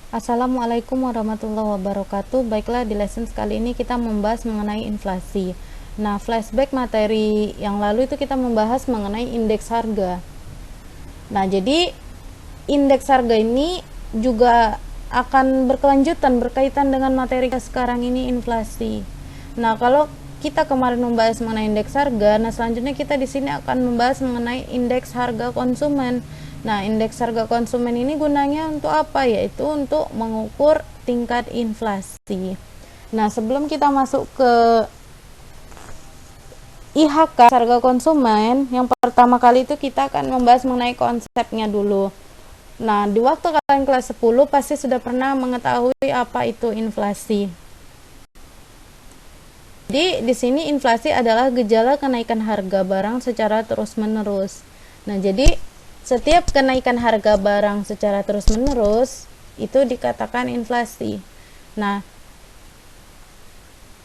Assalamualaikum warahmatullahi wabarakatuh. Baiklah, di lesson kali ini kita membahas mengenai inflasi. Nah, flashback materi yang lalu itu kita membahas mengenai indeks harga. Nah, jadi indeks harga ini juga akan berkelanjutan berkaitan dengan materi sekarang ini, inflasi. Nah, kalau kita kemarin membahas mengenai indeks harga, nah selanjutnya kita di sini akan membahas mengenai indeks harga konsumen. Nah, indeks harga konsumen ini gunanya untuk apa? Yaitu untuk mengukur tingkat inflasi. Nah, sebelum kita masuk ke IHK harga konsumen, yang pertama kali itu kita akan membahas mengenai konsepnya dulu. Nah, di waktu kalian kelas 10 pasti sudah pernah mengetahui apa itu inflasi. Jadi, di sini inflasi adalah gejala kenaikan harga barang secara terus-menerus. Nah, jadi setiap kenaikan harga barang secara terus-menerus itu dikatakan inflasi. Nah,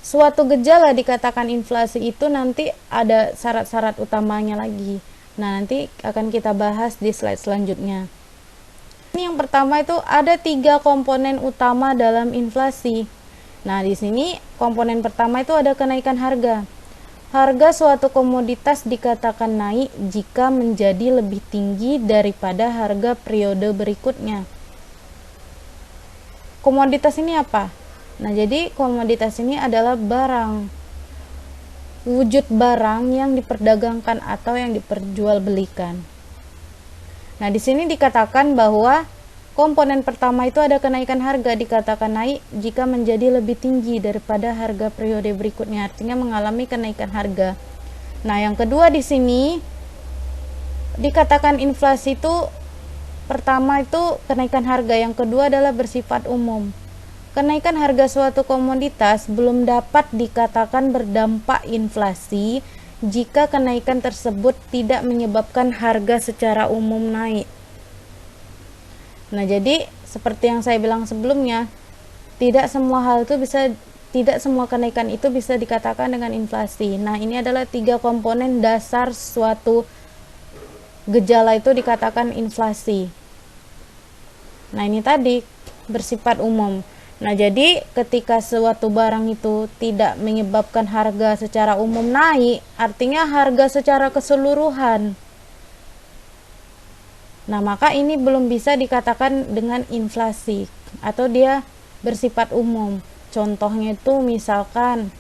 suatu gejala dikatakan inflasi itu nanti ada syarat-syarat utamanya lagi. Nah, nanti akan kita bahas di slide selanjutnya. Ini yang pertama itu ada 3 komponen utama dalam inflasi. Nah, di sini komponen pertama itu ada kenaikan harga. Harga suatu komoditas dikatakan naik jika menjadi lebih tinggi daripada harga periode berikutnya. Komoditas ini apa? Nah, jadi komoditas ini adalah barang. Wujud barang yang diperdagangkan atau yang diperjualbelikan. Nah, di sini dikatakan bahwa komponen pertama itu ada kenaikan harga, dikatakan naik jika menjadi lebih tinggi daripada harga periode berikutnya, artinya mengalami kenaikan harga. Nah, yang kedua di sini dikatakan inflasi itu pertama itu kenaikan harga, yang kedua adalah bersifat umum. Kenaikan harga suatu komoditas belum dapat dikatakan berdampak inflasi jika kenaikan tersebut tidak menyebabkan harga secara umum naik. Nah, jadi seperti yang saya bilang sebelumnya, tidak semua kenaikan itu bisa dikatakan dengan inflasi. Nah, ini adalah 3 komponen dasar suatu gejala itu dikatakan inflasi. Nah, ini tadi bersifat umum. Nah, jadi ketika suatu barang itu tidak menyebabkan harga secara umum naik, artinya harga secara keseluruhan. Nah, maka ini belum bisa dikatakan dengan inflasi atau dia bersifat umum. Contohnya itu misalkan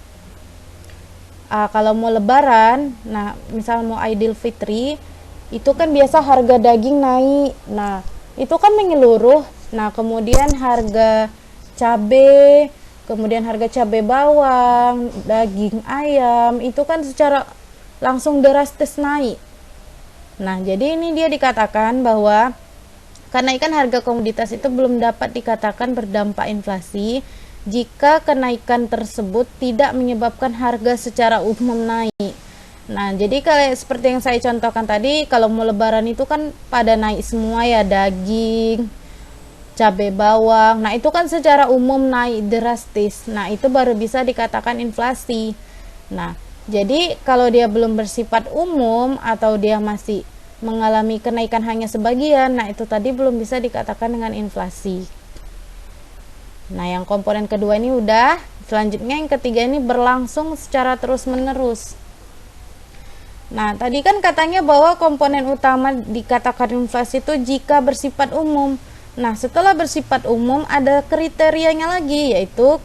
kalau mau lebaran, nah misal mau Idul Fitri, itu kan biasa harga daging naik. Nah, itu kan menyeluruh. Nah, kemudian harga cabai, kemudian harga cabai bawang, daging ayam, itu kan secara langsung drastis naik. Nah, jadi ini dia dikatakan bahwa kenaikan harga komoditas itu belum dapat dikatakan berdampak inflasi jika kenaikan tersebut tidak menyebabkan harga secara umum naik. Nah, jadi kalau seperti yang saya contohkan tadi, kalau mau lebaran itu kan pada naik semua ya, daging, cabai bawang. Nah, itu kan secara umum naik drastis. Nah, itu baru bisa dikatakan inflasi. Nah, jadi kalau dia belum bersifat umum atau dia masih mengalami kenaikan hanya sebagian, nah itu tadi belum bisa dikatakan dengan inflasi. Nah, yang komponen kedua ini udah. Selanjutnya yang ketiga ini berlangsung secara terus-menerus. Nah, tadi kan katanya bahwa komponen utama dikatakan inflasi itu jika bersifat umum. Nah, setelah bersifat umum ada kriterianya lagi, yaitu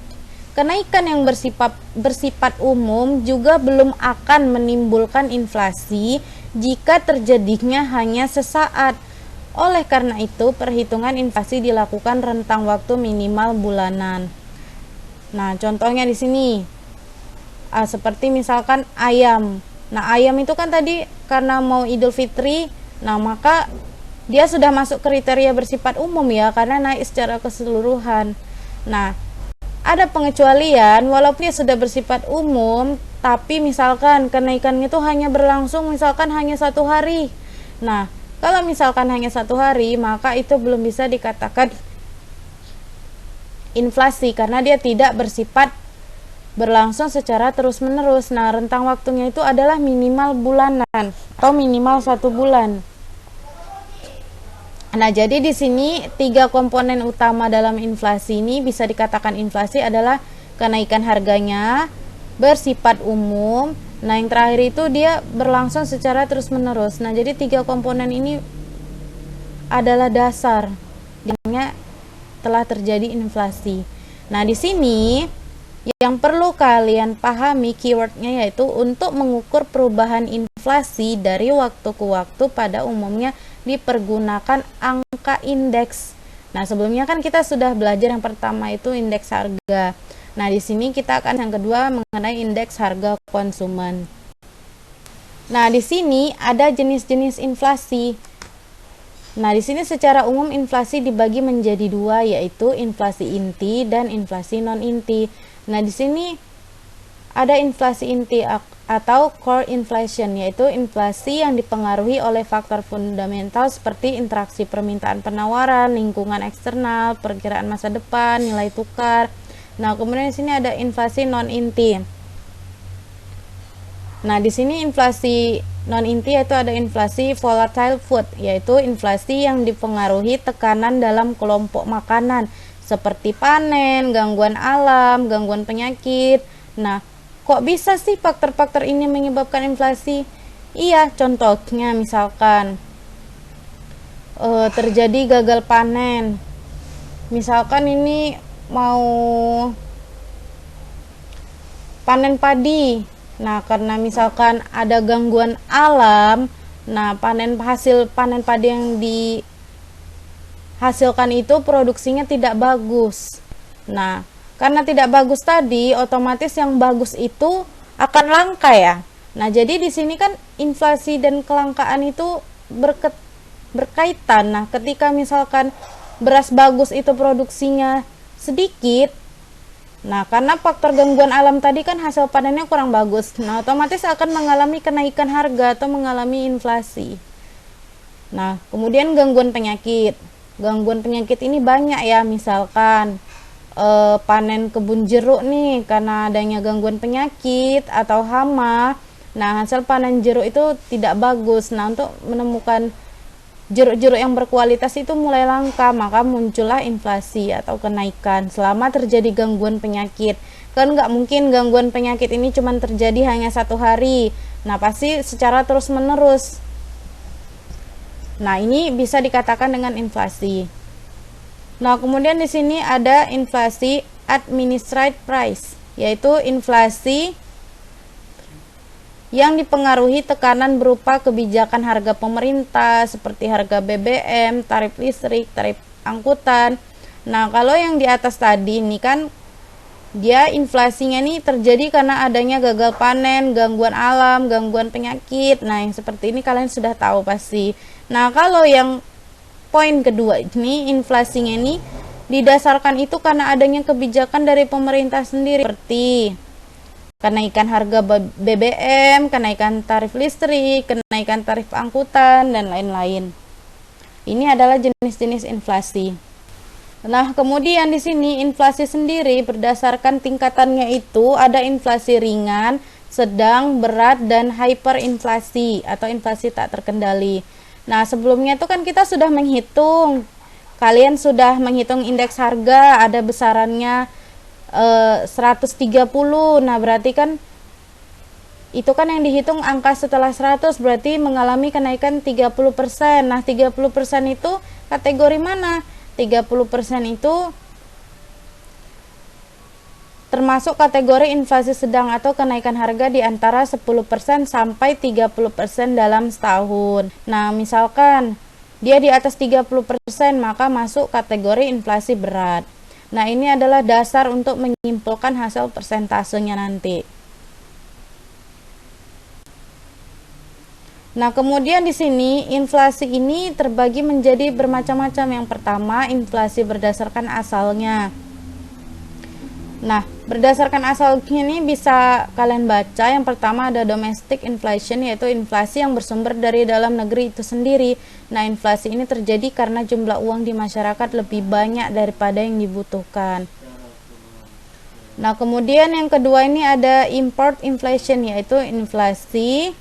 kenaikan yang bersifat umum juga belum akan menimbulkan inflasi jika terjadinya hanya sesaat. Oleh karena itu, perhitungan inflasi dilakukan rentang waktu minimal bulanan. Nah, contohnya di sini seperti misalkan ayam. Nah, ayam itu kan tadi karena mau Idul Fitri, nah maka dia sudah masuk kriteria bersifat umum ya, karena naik secara keseluruhan. Nah, ada pengecualian walaupun dia sudah bersifat umum, tapi misalkan kenaikan itu hanya berlangsung misalkan hanya 1 hari. Nah, kalau misalkan hanya 1 hari, maka itu belum bisa dikatakan inflasi karena dia tidak bersifat berlangsung secara terus-menerus. Nah, rentang waktunya itu adalah minimal bulanan atau minimal 1 bulan. Nah, jadi di sini tiga komponen utama dalam inflasi ini bisa dikatakan inflasi adalah kenaikan harganya, bersifat umum. Nah, yang terakhir itu dia berlangsung secara terus-menerus. Nah, jadi tiga komponen ini adalah dasar dimana telah terjadi inflasi. Nah, di sini yang perlu kalian pahami keywordnya yaitu untuk mengukur perubahan inflasi dari waktu ke waktu pada umumnya dipergunakan angka indeks. Nah, sebelumnya kan kita sudah belajar yang pertama itu indeks harga. Nah, di sini kita akan yang kedua mengenai indeks harga konsumen. Nah, di sini ada jenis-jenis inflasi. Nah, di sini secara umum inflasi dibagi menjadi dua, yaitu inflasi inti dan inflasi non-inti. Nah, di sini ada inflasi inti atau core inflation, yaitu inflasi yang dipengaruhi oleh faktor fundamental seperti interaksi permintaan penawaran, lingkungan eksternal, perkiraan masa depan, nilai tukar. Nah, kemudian di sini ada inflasi non-inti. Nah, di sini inflasi non-inti yaitu ada inflasi volatile food, yaitu inflasi yang dipengaruhi tekanan dalam kelompok makanan seperti panen, gangguan alam, gangguan penyakit. Nah, kok bisa sih faktor-faktor ini menyebabkan inflasi? Iya, contohnya misalkan terjadi gagal panen. Misalkan ini mau panen padi. Nah, karena misalkan ada gangguan alam, nah hasil panen padi yang dihasilkan itu produksinya tidak bagus. Nah, karena tidak bagus tadi, otomatis yang bagus itu akan langka ya. Nah, jadi di sini kan inflasi dan kelangkaan itu berkaitan. Nah, ketika misalkan beras bagus itu produksinya sedikit, nah, karena faktor gangguan alam tadi kan hasil panennya kurang bagus. Nah, otomatis akan mengalami kenaikan harga atau mengalami inflasi. Nah, kemudian gangguan penyakit. Gangguan penyakit ini banyak ya, misalkan panen kebun jeruk nih karena adanya gangguan penyakit atau hama. Nah, hasil panen jeruk itu tidak bagus. Nah, untuk menemukan jeruk-jeruk yang berkualitas itu mulai langka, maka muncullah inflasi atau kenaikan selama terjadi gangguan penyakit. Kan nggak mungkin gangguan penyakit ini cuma terjadi hanya satu hari. Nah, pasti secara terus-menerus. Nah, ini bisa dikatakan dengan inflasi. Nah, kemudian di sini ada inflasi administered price, yaitu inflasi yang dipengaruhi tekanan berupa kebijakan harga pemerintah seperti harga BBM, tarif listrik, tarif angkutan. Nah, kalau yang di atas tadi ini kan dia inflasinya ini terjadi karena adanya gagal panen, gangguan alam, gangguan penyakit. Nah, yang seperti ini kalian sudah tahu pasti. Nah, kalau yang poin kedua ini inflasinya ini didasarkan itu karena adanya kebijakan dari pemerintah sendiri seperti kenaikan harga BBM, kenaikan tarif listrik, kenaikan tarif angkutan, dan lain-lain. Ini adalah jenis-jenis inflasi. Nah, kemudian di sini inflasi sendiri berdasarkan tingkatannya itu ada inflasi ringan, sedang, berat, dan hyperinflasi atau inflasi tak terkendali. Nah, sebelumnya itu kan kita sudah menghitung. Kalian sudah menghitung indeks harga, ada besarannya 130. Nah, berarti kan itu kan yang dihitung angka setelah 100, berarti mengalami kenaikan 30%. Nah, 30% itu kategori mana? 30% itu termasuk kategori inflasi sedang atau kenaikan harga di antara 10% sampai 30% dalam setahun. Nah, misalkan dia di atas 30%, maka masuk kategori inflasi berat. Nah, ini adalah dasar untuk menyimpulkan hasil persentasenya nanti. Nah, kemudian di sini inflasi ini terbagi menjadi bermacam-macam. Yang pertama, inflasi berdasarkan asalnya. Nah, berdasarkan asalnya ini bisa kalian baca. Yang pertama ada domestic inflation, yaitu inflasi yang bersumber dari dalam negeri itu sendiri. Nah, inflasi ini terjadi karena jumlah uang di masyarakat lebih banyak daripada yang dibutuhkan. Nah, kemudian yang kedua ini ada import inflation, yaitu inflasi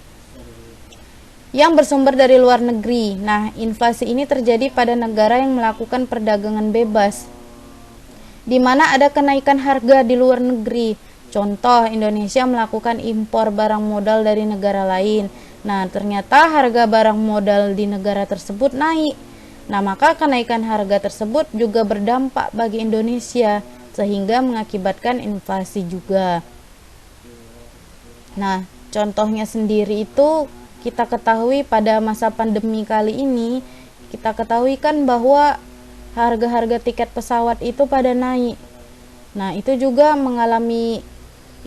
yang bersumber dari luar negeri. Nah, inflasi ini terjadi pada negara yang melakukan perdagangan bebas, di mana ada kenaikan harga di luar negeri. Contoh, Indonesia melakukan impor barang modal dari negara lain. Nah, ternyata harga barang modal di negara tersebut naik. Nah, maka kenaikan harga tersebut juga berdampak bagi Indonesia, sehingga mengakibatkan inflasi juga. Nah, contohnya sendiri itu kita ketahui pada masa pandemi kali ini, kita ketahui kan bahwa harga-harga tiket pesawat itu pada naik. Nah, itu juga mengalami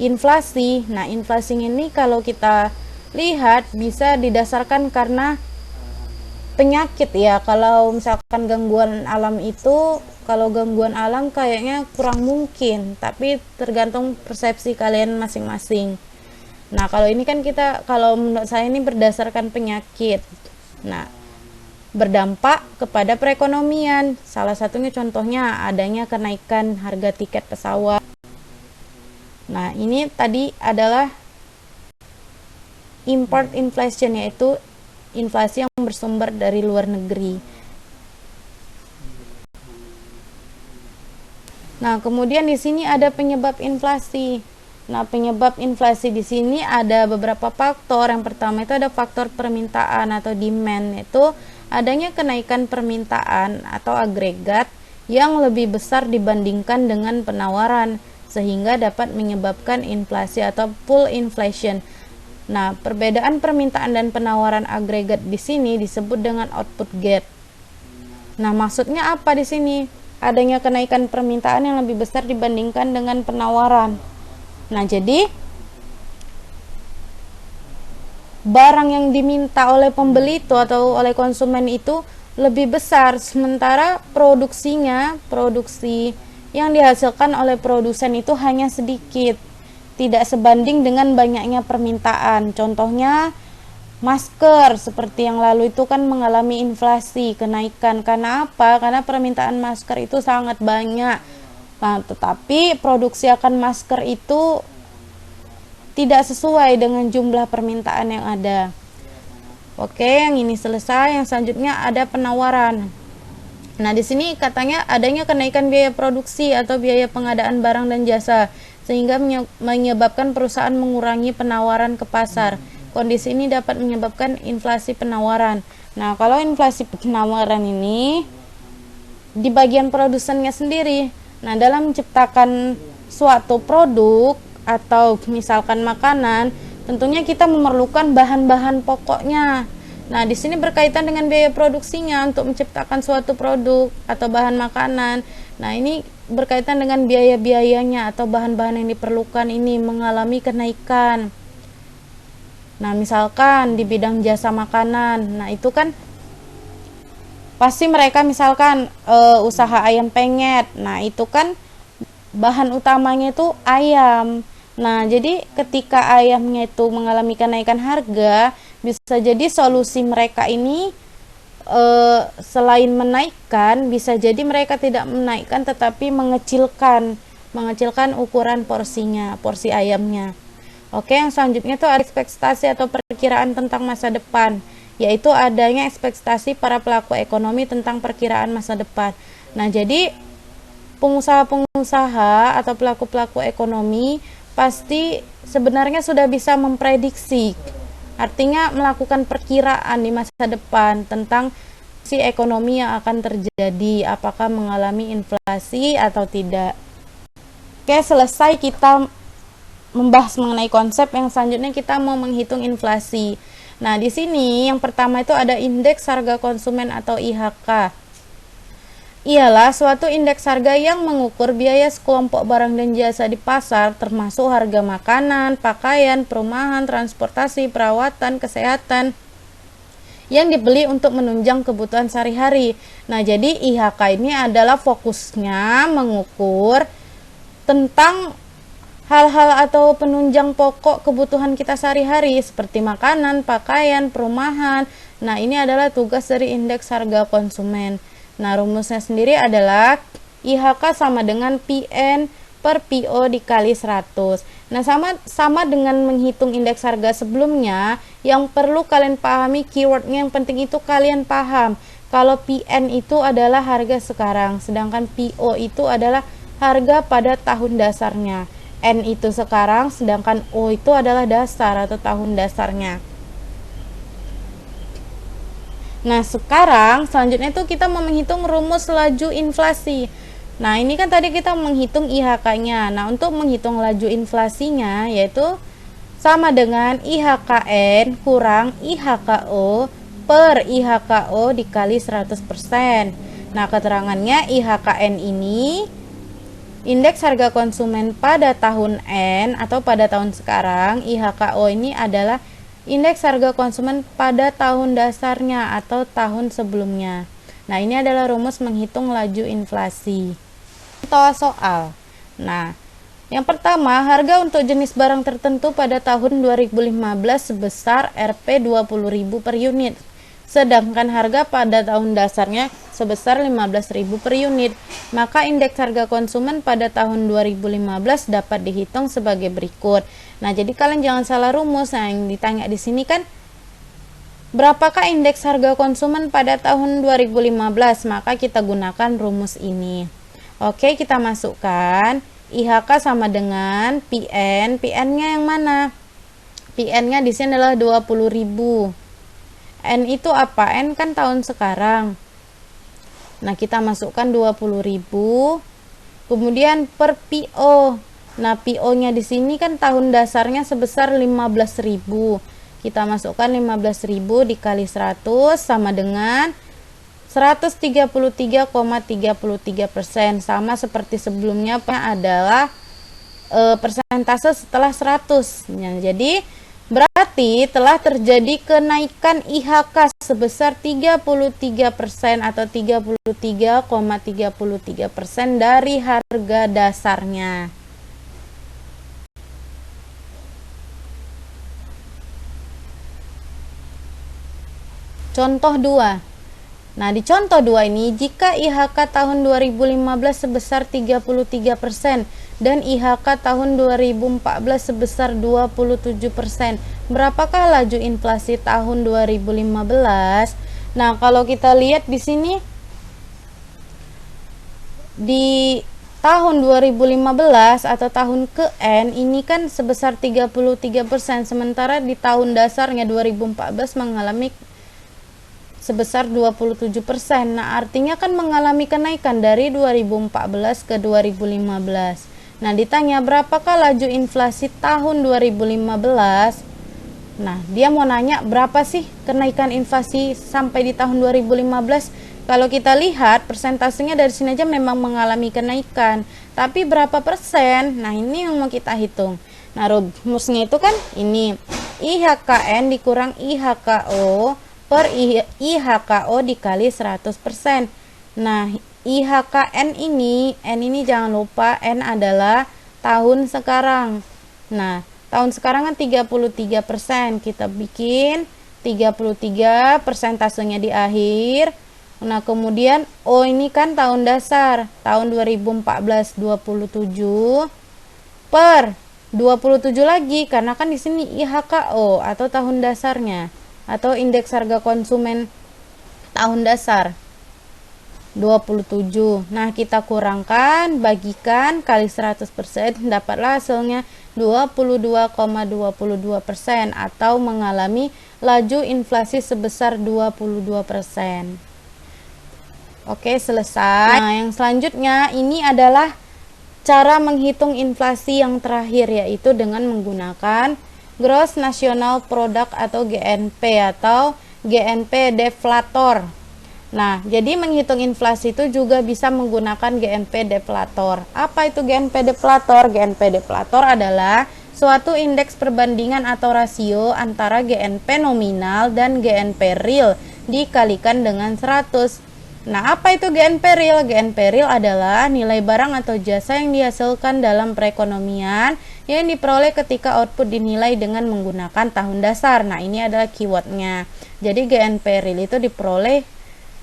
inflasi. Nah, inflasi ini kalau kita lihat bisa didasarkan karena penyakit ya. Kalau misalkan gangguan alam itu, kalau gangguan alam kayaknya kurang mungkin, tapi tergantung persepsi kalian masing-masing. Nah, kalau ini kan kalau menurut saya ini berdasarkan penyakit. Nah, berdampak kepada perekonomian. Salah satunya contohnya adanya kenaikan harga tiket pesawat. Nah, ini tadi adalah import inflation, yaitu inflasi yang bersumber dari luar negeri. Nah, kemudian di sini ada penyebab inflasi. Nah, penyebab inflasi di sini ada beberapa faktor. Yang pertama itu ada faktor permintaan atau demand, yaitu adanya kenaikan permintaan atau agregat yang lebih besar dibandingkan dengan penawaran, sehingga dapat menyebabkan inflasi atau full inflation. Nah, perbedaan permintaan dan penawaran agregat di sini disebut dengan output gap. Nah, maksudnya apa di sini? Adanya kenaikan permintaan yang lebih besar dibandingkan dengan penawaran. Nah, jadi barang yang diminta oleh pembeli itu atau oleh konsumen itu lebih besar, sementara produksi yang dihasilkan oleh produsen itu hanya sedikit, tidak sebanding dengan banyaknya permintaan. Contohnya masker, seperti yang lalu itu kan mengalami inflasi, kenaikan. Karena apa? Karena permintaan masker itu sangat banyak. Nah, tetapi produksi akan masker itu tidak sesuai dengan jumlah permintaan yang ada. Oke, yang ini selesai. Yang selanjutnya ada penawaran. Nah, di sini katanya adanya kenaikan biaya produksi atau biaya pengadaan barang dan jasa, sehingga menyebabkan perusahaan mengurangi penawaran ke pasar. Kondisi ini dapat menyebabkan inflasi penawaran. Nah, kalau inflasi penawaran ini di bagian produsennya sendiri. Nah, dalam menciptakan suatu produk atau misalkan makanan, tentunya kita memerlukan bahan-bahan pokoknya. Nah, di sini berkaitan dengan biaya produksinya untuk menciptakan suatu produk atau bahan makanan. Nah, ini berkaitan dengan biaya-biayanya atau bahan-bahan yang diperlukan ini mengalami kenaikan. Nah, misalkan di bidang jasa makanan, nah itu kan pasti mereka misalkan usaha ayam penyet. Nah, itu kan bahan utamanya itu ayam. Nah, jadi ketika ayamnya itu mengalami kenaikan harga, bisa jadi solusi mereka ini selain menaikkan, bisa jadi mereka tidak menaikkan tetapi mengecilkan ukuran porsinya, porsi ayamnya. Oke, yang selanjutnya itu ada ekspektasi atau perkiraan tentang masa depan, yaitu adanya ekspektasi para pelaku ekonomi tentang perkiraan masa depan. Nah, jadi pengusaha-pengusaha atau pelaku-pelaku ekonomi pasti sebenarnya sudah bisa memprediksi, artinya melakukan perkiraan di masa depan tentang si ekonomi yang akan terjadi, apakah mengalami inflasi atau tidak. Oke, selesai kita membahas mengenai konsep. Yang selanjutnya kita mau menghitung inflasi. Nah, di sini yang pertama itu ada indeks harga konsumen atau IHK. Ialah suatu indeks harga yang mengukur biaya sekelompok barang dan jasa di pasar, termasuk harga makanan, pakaian, perumahan, transportasi, perawatan, kesehatan yang dibeli untuk menunjang kebutuhan sehari-hari. Nah, jadi IHK ini adalah fokusnya mengukur tentang hal-hal atau penunjang pokok kebutuhan kita sehari-hari seperti makanan, pakaian, perumahan. Nah, ini adalah tugas dari indeks harga konsumen. Nah, rumusnya sendiri adalah IHK sama dengan PN per PO dikali 100. Nah, sama dengan menghitung indeks harga sebelumnya, yang perlu kalian pahami keywordnya, yang penting itu kalian paham. Kalau PN itu adalah harga sekarang, sedangkan PO itu adalah harga pada tahun dasarnya. N itu sekarang, sedangkan O itu adalah dasar atau tahun dasarnya. Nah, sekarang selanjutnya itu kita mau menghitung rumus laju inflasi. Nah, ini kan tadi kita menghitung IHK-nya. Nah, untuk menghitung laju inflasinya yaitu sama dengan IHKN kurang IHKO per IHKO dikali 100%. Nah, keterangannya IHKN ini indeks harga konsumen pada tahun N atau pada tahun sekarang. IHKO ini adalah indeks harga konsumen pada tahun dasarnya atau tahun sebelumnya. Nah, ini adalah rumus menghitung laju inflasi. Contoh soal. Nah, yang pertama, harga untuk jenis barang tertentu pada tahun 2015 sebesar Rp 20.000 per unit. Sedangkan harga pada tahun dasarnya sebesar 15.000 per unit. Maka indeks harga konsumen pada tahun 2015 dapat dihitung sebagai berikut. Nah, jadi kalian jangan salah rumus. Nah, yang ditanya di sini kan berapakah indeks harga konsumen pada tahun 2015? Maka kita gunakan rumus ini. Oke, kita masukkan IHK sama dengan PN. PN-nya yang mana? PN-nya di sini adalah 20.000. N itu apa? N kan tahun sekarang. Nah, kita masukkan 20.000. Kemudian per PO. Nah, PO-nya di sini kan tahun dasarnya sebesar 15.000. Kita masukkan 15.000 dikali 100 sama dengan 133,33%. Sama seperti sebelumnya adalah persentase setelah 100. Nah, jadi berarti telah terjadi kenaikan IHK sebesar 33% atau 33,33% dari harga dasarnya. Contoh 2. Nah, di contoh 2 ini, jika IHK tahun 2015 sebesar 33% dan IHK tahun 2014 sebesar 27%, berapakah laju inflasi tahun 2015? Nah, kalau kita lihat di sini, di tahun 2015 atau tahun ke N ini kan sebesar 33%, sementara di tahun dasarnya 2014 mengalami sebesar 27%. Nah, artinya kan mengalami kenaikan dari 2014 ke 2015. Nah, ditanya berapakah laju inflasi tahun 2015? Nah, dia mau nanya berapa sih kenaikan inflasi sampai di tahun 2015? Kalau kita lihat persentasenya dari sini aja memang mengalami kenaikan. Tapi berapa persen? Nah, ini yang mau kita hitung. Nah, rumusnya itu kan ini IHKN dikurang IHKO per IHKO dikali 100%. Nah, IHKN ini, N ini jangan lupa, N adalah tahun sekarang. Nah, tahun sekarang kan 33%. Kita bikin 33, persentasenya di akhir. Nah, kemudian O ini kan tahun dasar, tahun 2014 27 per 27 lagi, karena kan di sini IHKO atau tahun dasarnya, atau indeks harga konsumen tahun dasar 27. Nah, kita kurangkan, bagikan kali 100%, dapatlah hasilnya 22,22% atau mengalami laju inflasi sebesar 22%. Oke, selesai. Nah, yang selanjutnya ini adalah cara menghitung inflasi yang terakhir, yaitu dengan menggunakan Gross National Product atau GNP atau GNP deflator. Nah, jadi menghitung inflasi itu juga bisa menggunakan GNP deflator. Apa itu GNP deflator? GNP deflator adalah suatu indeks perbandingan atau rasio antara GNP nominal dan GNP real dikalikan dengan 100. Nah, apa itu GNP real? GNP real adalah nilai barang atau jasa yang dihasilkan dalam perekonomian yang diperoleh ketika output dinilai dengan menggunakan tahun dasar. Nah, ini adalah keywordnya. Jadi GNP real itu diperoleh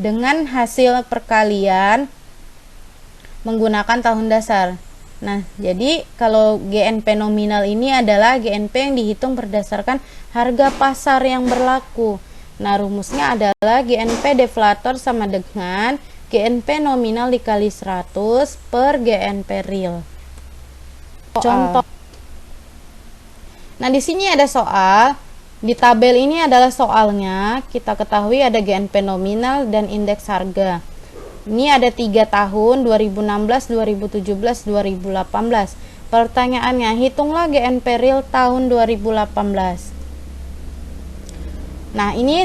dengan hasil perkalian menggunakan tahun dasar. Nah, jadi kalau GNP nominal ini adalah GNP yang dihitung berdasarkan harga pasar yang berlaku. Nah, rumusnya adalah GNP deflator sama dengan GNP nominal dikali 100 per GNP real. Contoh. Nah, di sini ada soal. Di tabel ini adalah soalnya. Kita ketahui ada GNP nominal dan indeks harga. Ini ada 3 tahun, 2016, 2017, 2018. Pertanyaannya, hitunglah GNP real tahun 2018. Nah, ini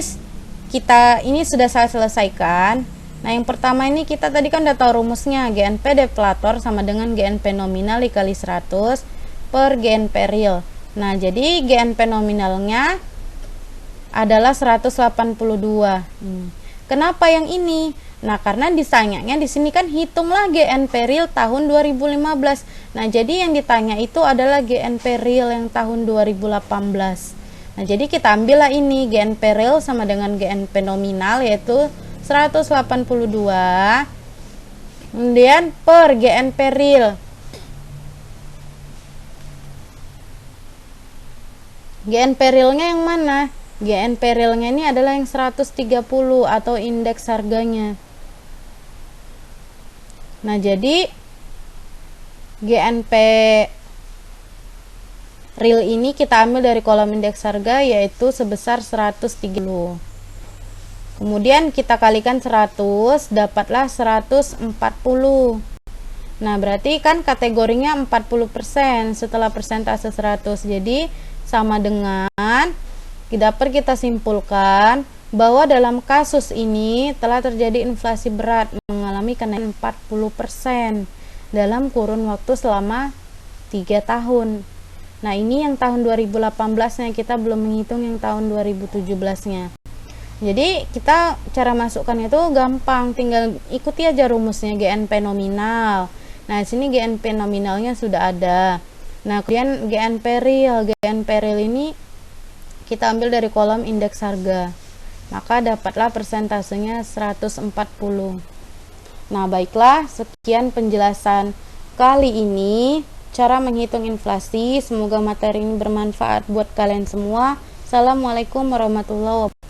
sudah saya selesaikan. Nah, yang pertama ini kita tadi kan udah tahu rumusnya, GNP deflator sama dengan GNP nominal dikali 100 per GNP real. Nah, jadi GNP nominalnya adalah 182. Kenapa yang ini? Nah, karena ditanyanya di sini kan hitunglah GNP real tahun 2015. Nah, jadi yang ditanya itu adalah GNP real yang tahun 2018. Nah, jadi kita ambillah ini GNP real sama dengan GNP nominal yaitu 182. Kemudian per GNP real. GNP realnya yang mana? GNP realnya ini adalah yang 130 atau indeks harganya. Nah, jadi GNP real ini kita ambil dari kolom indeks harga yaitu sebesar 130. Kemudian kita kalikan 100, dapatlah 140. Nah, berarti kan kategorinya 40% setelah persentase 100. Jadi sama dengan dapat kita simpulkan bahwa dalam kasus ini telah terjadi inflasi berat mengalami kenaikan 40% dalam kurun waktu selama 3 tahun. Nah, ini yang tahun 2018-nya, kita belum menghitung yang tahun 2017-nya. Jadi kita cara masukkan itu gampang, tinggal ikuti aja rumusnya GNP nominal. Nah, sini GNP nominalnya sudah ada. Nah, kemudian GNP real ini kita ambil dari kolom indeks harga. Maka dapatlah persentasenya 140. Nah, baiklah, sekian penjelasan kali ini cara menghitung inflasi. Semoga materi ini bermanfaat buat kalian semua. Assalamualaikum warahmatullahi wabarakatuh.